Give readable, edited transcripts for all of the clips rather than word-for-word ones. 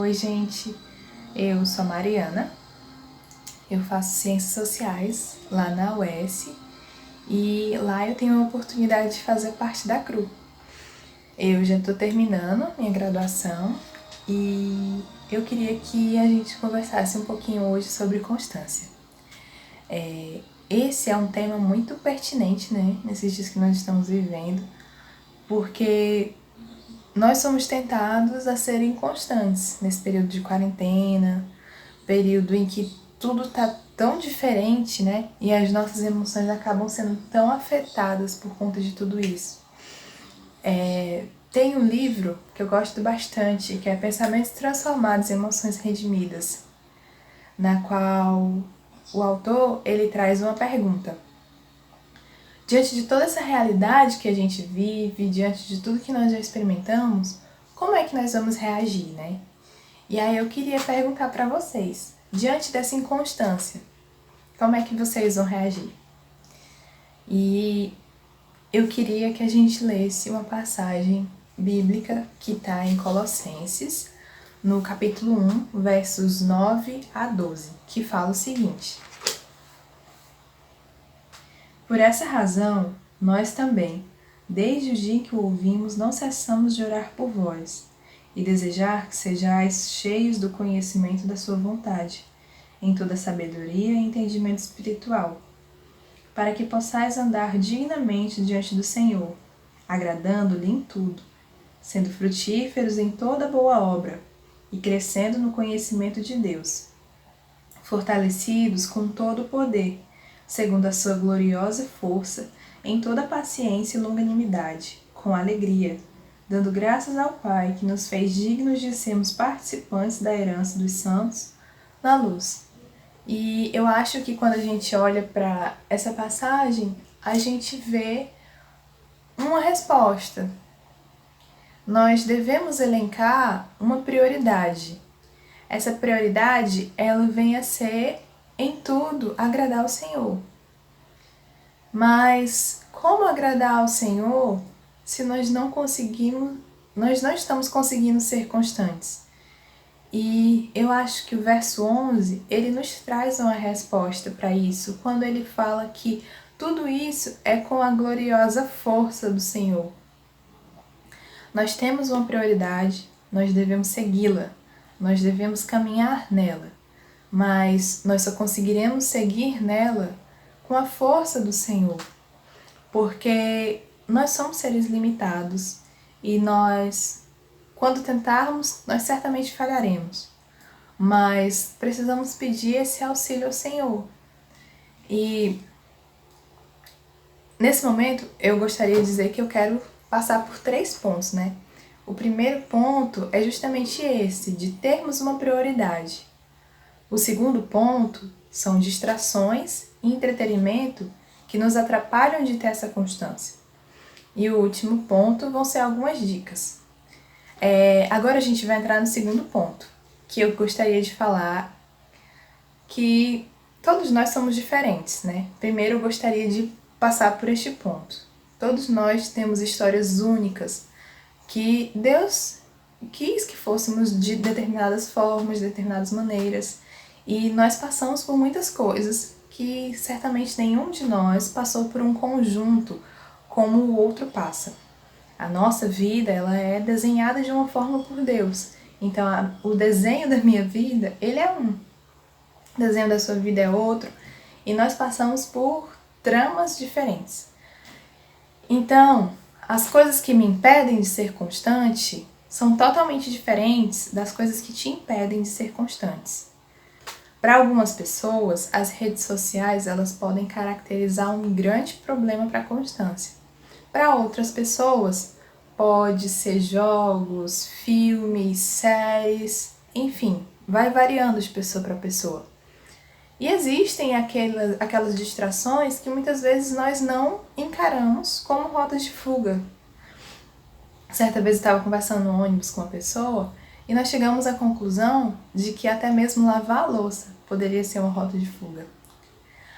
Oi, gente. Eu sou a Mariana. Eu faço Ciências Sociais lá na UES e lá eu tenho a oportunidade de fazer parte da CRU. Eu já estou terminando minha graduação e eu queria que a gente conversasse um pouquinho hoje sobre constância. Esse é um tema muito pertinente, né, nesses dias que nós estamos vivendo, porque nós somos tentados a ser inconstantes nesse período de quarentena, período em que tudo tá tão diferente, né? E as nossas emoções acabam sendo tão afetadas por conta de tudo isso. Tem um livro que eu gosto bastante, que é Pensamentos Transformados e Emoções Redimidas, na qual o autor ele traz uma pergunta. Diante de toda essa realidade que a gente vive, diante de tudo que nós já experimentamos, como é que nós vamos reagir, né? E aí eu queria perguntar para vocês, diante dessa inconstância, como é que vocês vão reagir? E eu queria que a gente lesse uma passagem bíblica que está em Colossenses, no capítulo 1, versos 9 a 12, que fala o seguinte: Por essa razão, nós também, desde o dia em que o ouvimos, não cessamos de orar por vós e desejar que sejais cheios do conhecimento da sua vontade, em toda sabedoria e entendimento espiritual, para que possais andar dignamente diante do Senhor, agradando-lhe em tudo, sendo frutíferos em toda boa obra e crescendo no conhecimento de Deus, fortalecidos com todo o poder, segundo a sua gloriosa força, em toda paciência e longanimidade, com alegria, dando graças ao Pai que nos fez dignos de sermos participantes da herança dos santos na luz. E eu acho que quando a gente olha para essa passagem, a gente vê uma resposta. Nós devemos elencar uma prioridade. Essa prioridade, ela vem a ser, em tudo, agradar ao Senhor. Mas como agradar ao Senhor se nós não estamos conseguindo ser constantes? E eu acho que o verso 11, ele nos traz uma resposta para isso, quando ele fala que tudo isso é com a gloriosa força do Senhor. Nós temos uma prioridade, nós devemos segui-la, nós devemos caminhar nela, mas nós só conseguiremos seguir nela com a força do Senhor, porque nós somos seres limitados e nós, quando tentarmos, nós certamente falharemos, mas precisamos pedir esse auxílio ao Senhor. E nesse momento eu gostaria de dizer que eu quero passar por 3 pontos, né? O primeiro ponto é justamente esse, de termos uma prioridade. O segundo ponto são distrações e entretenimento que nos atrapalham de ter essa constância. E o último ponto vão ser algumas dicas. Agora a gente vai entrar no segundo ponto, que eu gostaria de falar que todos nós somos diferentes, né? Primeiro eu gostaria de passar por este ponto. Todos nós temos histórias únicas que Deus quis que fôssemos de determinadas formas, de determinadas maneiras, e nós passamos por muitas coisas que certamente nenhum de nós passou por um conjunto como o outro passa. A nossa vida, ela é desenhada de uma forma por Deus. Então, o desenho da minha vida, ele é um. O desenho da sua vida é outro. E nós passamos por tramas diferentes. Então, as coisas que me impedem de ser constante são totalmente diferentes das coisas que te impedem de ser constantes. Para algumas pessoas, as redes sociais elas podem caracterizar um grande problema para a constância. Para outras pessoas, pode ser jogos, filmes, séries, enfim, vai variando de pessoa para pessoa. E existem aquelas distrações que muitas vezes nós não encaramos como rotas de fuga. Certa vez eu estava conversando no ônibus com uma pessoa e nós chegamos à conclusão de que até mesmo lavar a louça poderia ser uma rota de fuga.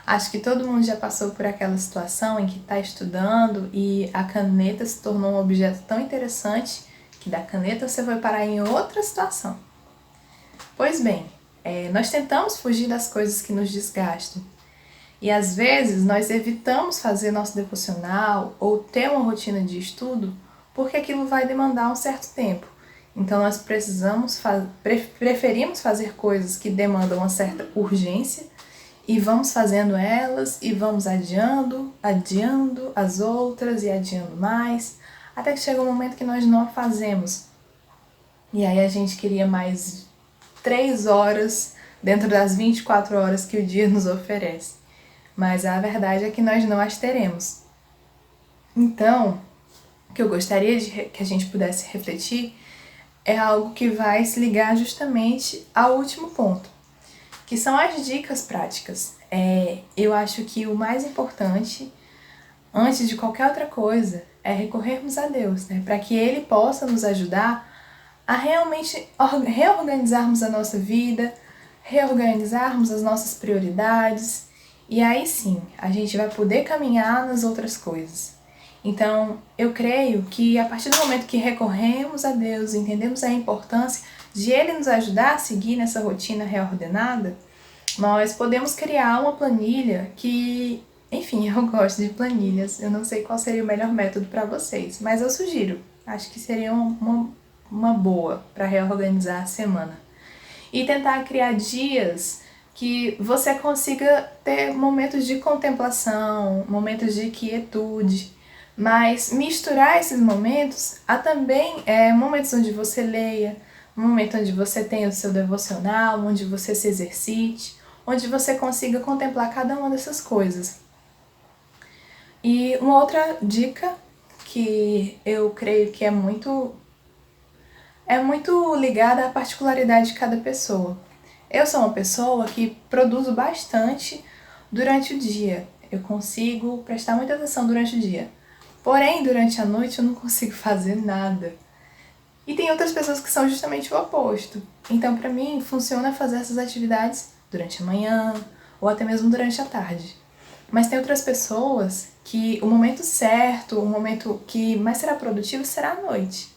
Acho que todo mundo já passou por aquela situação em que está estudando e a caneta se tornou um objeto tão interessante que da caneta você vai parar em outra situação. Pois bem, nós tentamos fugir das coisas que nos desgastam. E às vezes nós evitamos fazer nosso devocional ou ter uma rotina de estudo porque aquilo vai demandar um certo tempo. Então nós preferimos fazer coisas que demandam uma certa urgência e vamos fazendo elas e vamos adiando as outras e adiando mais, até que chega um momento que nós não a fazemos. E aí a gente queria mais 3 horas dentro das 24 horas que o dia nos oferece. Mas a verdade é que nós não as teremos. Então, o que eu gostaria que a gente pudesse refletir é algo que vai se ligar justamente ao último ponto, que são as dicas práticas. Eu acho que o mais importante, antes de qualquer outra coisa, é recorrermos a Deus, né? Para que Ele possa nos ajudar a realmente reorganizarmos a nossa vida, reorganizarmos as nossas prioridades, e aí sim, a gente vai poder caminhar nas outras coisas. Então, eu creio que a partir do momento que recorremos a Deus, entendemos a importância de Ele nos ajudar a seguir nessa rotina reordenada, nós podemos criar uma planilha que, enfim, eu gosto de planilhas, eu não sei qual seria o melhor método para vocês, mas eu sugiro, acho que seria uma boa para reorganizar a semana. E tentar criar dias que você consiga ter momentos de contemplação, momentos de quietude, mas misturar esses momentos a também momentos onde você leia, um momento onde você tenha o seu devocional, onde você se exercite, onde você consiga contemplar cada uma dessas coisas. E uma outra dica que eu creio que é muito ligada à particularidade de cada pessoa. Eu sou uma pessoa que produzo bastante durante o dia. Eu consigo prestar muita atenção durante o dia. Porém, durante a noite eu não consigo fazer nada. E tem outras pessoas que são justamente o oposto. Então, para mim, funciona fazer essas atividades durante a manhã ou até mesmo durante a tarde. Mas tem outras pessoas que o momento certo, o momento que mais será produtivo será à noite.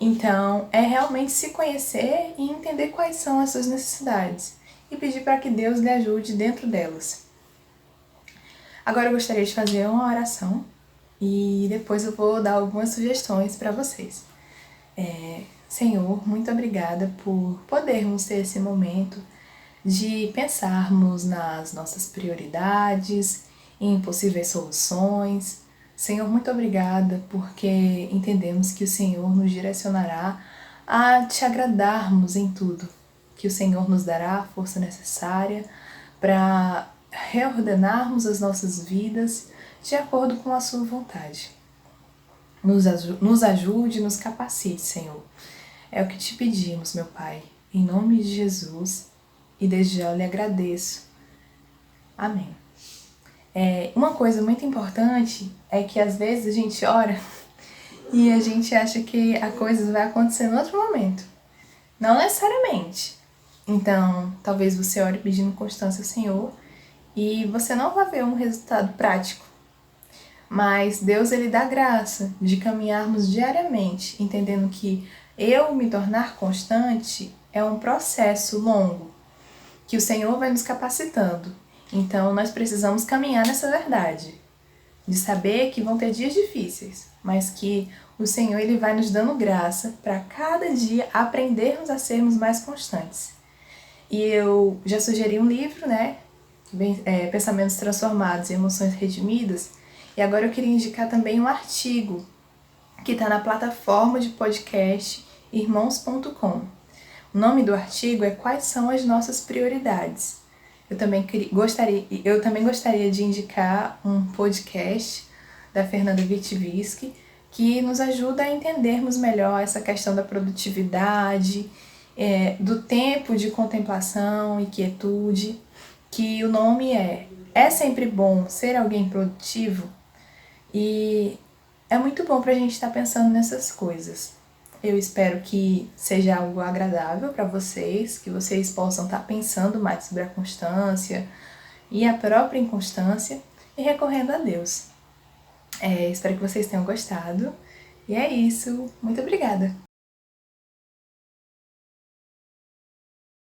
Então, é realmente se conhecer e entender quais são as suas necessidades e pedir para que Deus lhe ajude dentro delas. Agora eu gostaria de fazer uma oração e depois eu vou dar algumas sugestões para vocês. Senhor, muito obrigada por podermos ter esse momento de pensarmos nas nossas prioridades, em possíveis soluções. Senhor, muito obrigada porque entendemos que o Senhor nos direcionará a te agradarmos em tudo, que o Senhor nos dará a força necessária para reordenarmos as nossas vidas de acordo com a sua vontade. Nos ajude, nos capacite, Senhor. É o que te pedimos, meu Pai, em nome de Jesus, e desde já eu lhe agradeço. Amém. Uma coisa muito importante é que às vezes a gente ora e a gente acha que a coisa vai acontecer em outro momento. Não necessariamente. Então, talvez você ore pedindo constância ao Senhor e você não vai ver um resultado prático. Mas Deus, Ele dá graça de caminharmos diariamente, entendendo que eu me tornar constante é um processo longo, que o Senhor vai nos capacitando. Então, nós precisamos caminhar nessa verdade, de saber que vão ter dias difíceis, mas que o Senhor Ele vai nos dando graça para cada dia aprendermos a sermos mais constantes. E eu já sugeri um livro, né? Pensamentos Transformados e Emoções Redimidas, e agora eu queria indicar também um artigo que está na plataforma de podcast irmãos.com. O nome do artigo é Quais são as nossas prioridades? Eu também gostaria de indicar um podcast da Fernanda Witwiski que nos ajuda a entendermos melhor essa questão da produtividade, do tempo de contemplação e quietude, que o nome É Sempre Bom Ser Alguém Produtivo? E é muito bom para a gente estar pensando nessas coisas. Eu espero que seja algo agradável para vocês, que vocês possam estar pensando mais sobre a constância e a própria inconstância e recorrendo a Deus. Espero que vocês tenham gostado. E é isso. Muito obrigada!